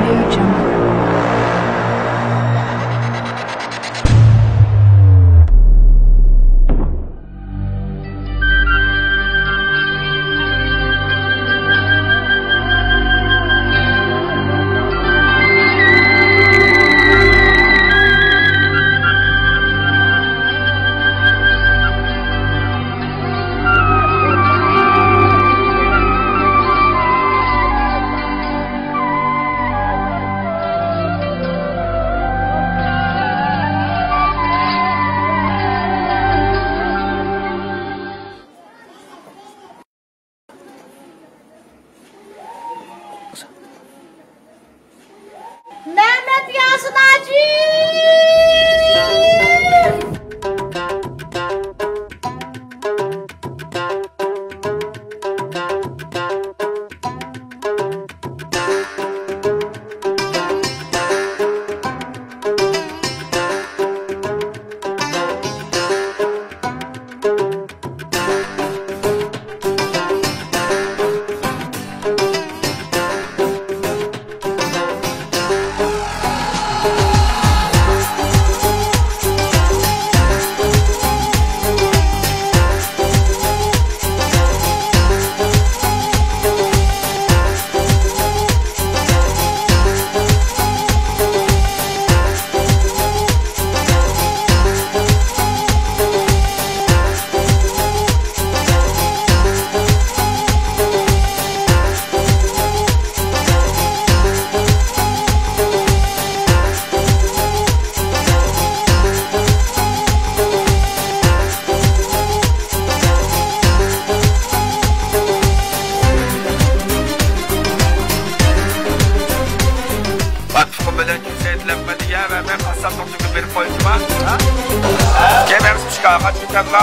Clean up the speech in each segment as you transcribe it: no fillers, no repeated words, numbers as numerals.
Audio Jungle. Mehmet Yasin Hacı!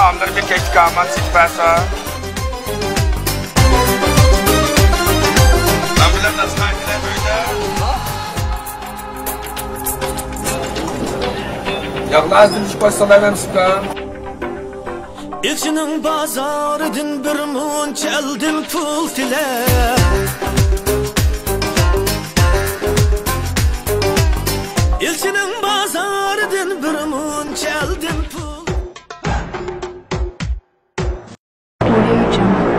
André que kamat sipasa. Ambulan nasıl haline böyle? Yaklaştırmış başsalarım sıkan. İlçinin bazarıdın bir mun çeldin pul tile. İlçinin bazarıdın bir mun çeldin pul. Audio Jungle.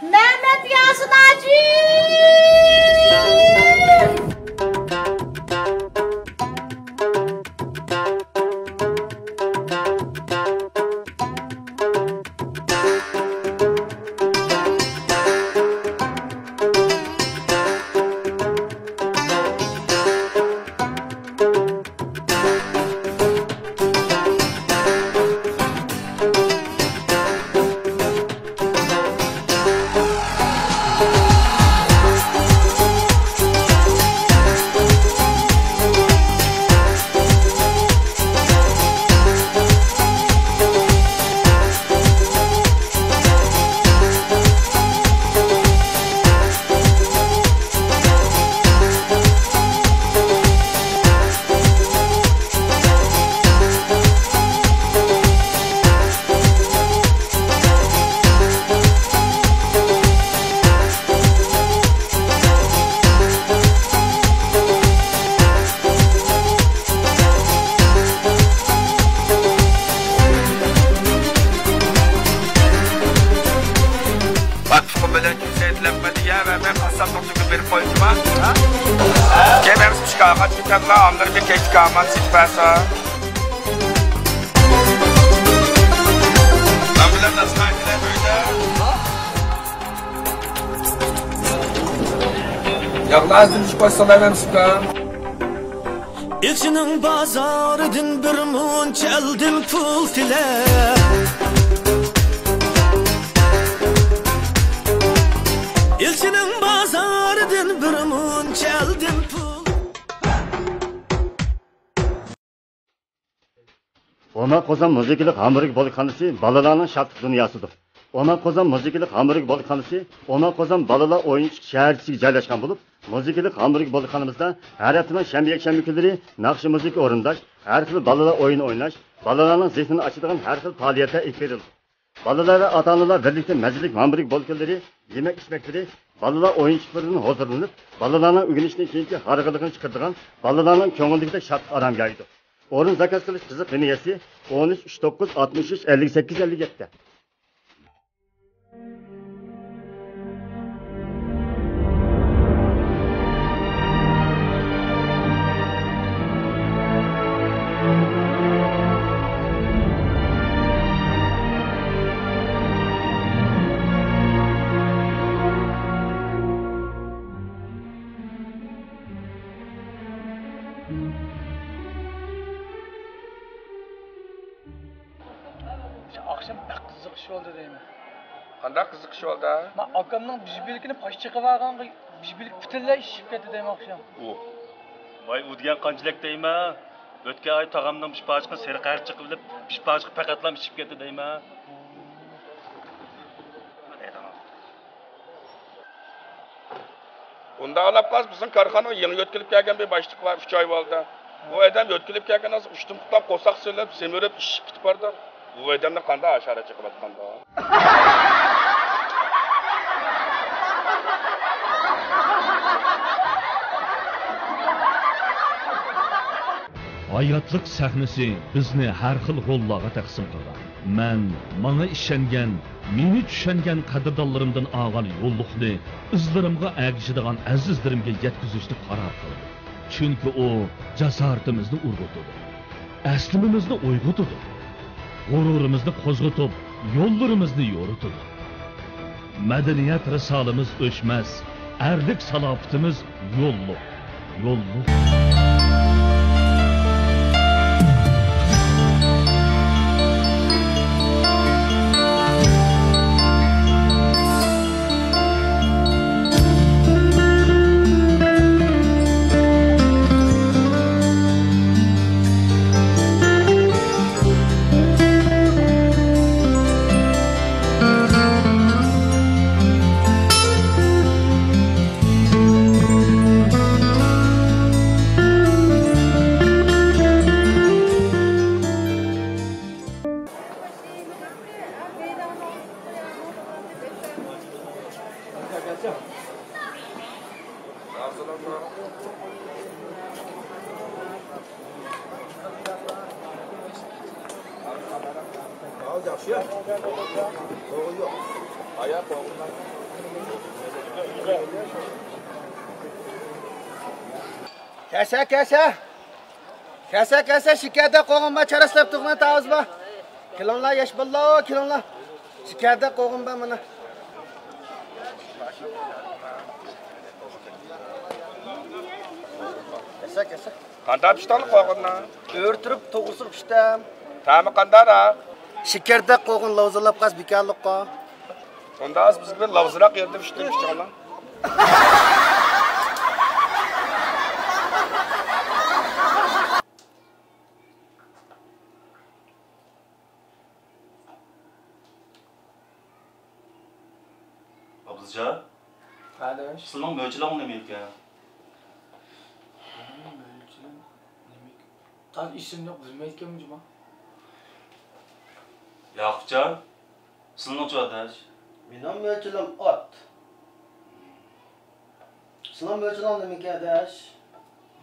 Mehmet Yasin Hacı! Kamat kitapla André que kamat sipasa. Ambulan nasıl haline böyle? Yaklaştırmış başsalarım sıkan. İçinin bazarıdın bir munç eldin pul tile. İçinin bazarıdın bir munç eldin pul. Oma Kozan müziklik hamurg bolxonasi balalarning shartli dunyosidir. Oma Kozan müziklik hamurg bolxonasi Oma Kozan balalar o'yinchiq shaharchisiga joylashgan bo'lib, müziklik hamurg bolxonamizda har haftaning shanba kunlari naqshi müzik o'rindash, har xil balalar o'yin o'ynash, balalarning zehnini ochadigan har xil faoliyatlar ilib berildi. Balalar va ota-onalar birlikda majlislik hamurg bolxonlari, yemek içmekleri, balalar o'yinchiqlaridan hozirlanib, balalarning o'rganishdan keyingi harg'iligini chiqaradigan, balalarning ko'ngildagida shart aram joyidir. O'rin zakaz qilish qiziq liniyasi 1339 63 58 57. Akşam pek kızıkış oldu değil mi? Qanday qiziqish oldu? Ben akamның bijbilikini paşça qıvagan bijbilik bütünlüğü işip ketdi değil mi akşam? Vay u degan qanchalik deyma? O'tgan oy tog'amning pishpochqini seri qarchi qilib, pishpochqi faqatlam ishib ketdi deyma. Unda olab qaz bizning korxonaga yangi o'tkilib kelgan bir boshliq var 3 oy bo'ldi. Bu odam o'tkilib kelgan az uchtum qutlab qo'saq so'lab, semirib ishib ketib bordi. Bu odamni qanday ashara chiqayotganda? Hayatlık sahnesi bizni har xil rollarga taqsim qilgan. Men menga ishongan, meni tushungan qadrdonlarimdan olgan yo'lliqni izlarimga agishadigan azizlarimga yetkazishni qaror qildim. Chunki u jasoratimizni urg'utadi. Aslimimizni uyg'otadi. G'ururimizni qo'zg'atib, yo'llarimizni yo'ritadi. Madaniyat risolamiz o'chmas, erlik salobitimiz yo'lliq. Kese şikayette qo'yganman charaslab turgan tavizba. Kilonlar yaş billah, kilonlar. Şikayette qo'yganman mana. Kese. Qanday pishtonli qo'yganlar? O'rtirib to'g'risib pishtam. Ta'mi qandayra? Şikerde qo'ygan lavzalab qaz bikarliqqa. Unda az bizga lavzroq yerda pishtirishganlar. Abuzca, Kardeş. sizning mo'jilang nima ekan? Tan işin yok bilmeyken mi cuma? Yo'qcha, sizning cho'dash. Mening mo'jilam ot. Sizning mo'jilam nima kadash?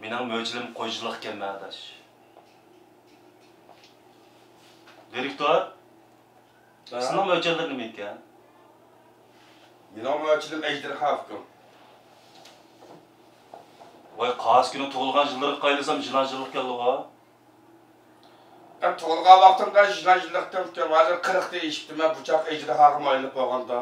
Mening mo'jilim qo'ychilik kelmadash. Direktor, sizning mo'jilar nima ekan? Mening mo'jilim ejderha-kum. Voy qaz kuni tug'ilgan yillarga qaylasam jilanjilik keldi-ku. Ben tug'ilgan vaqtimda jilanjilikdan hozir 40 ta eshitdim, men buchoq ejderhaga aylanib qolganda.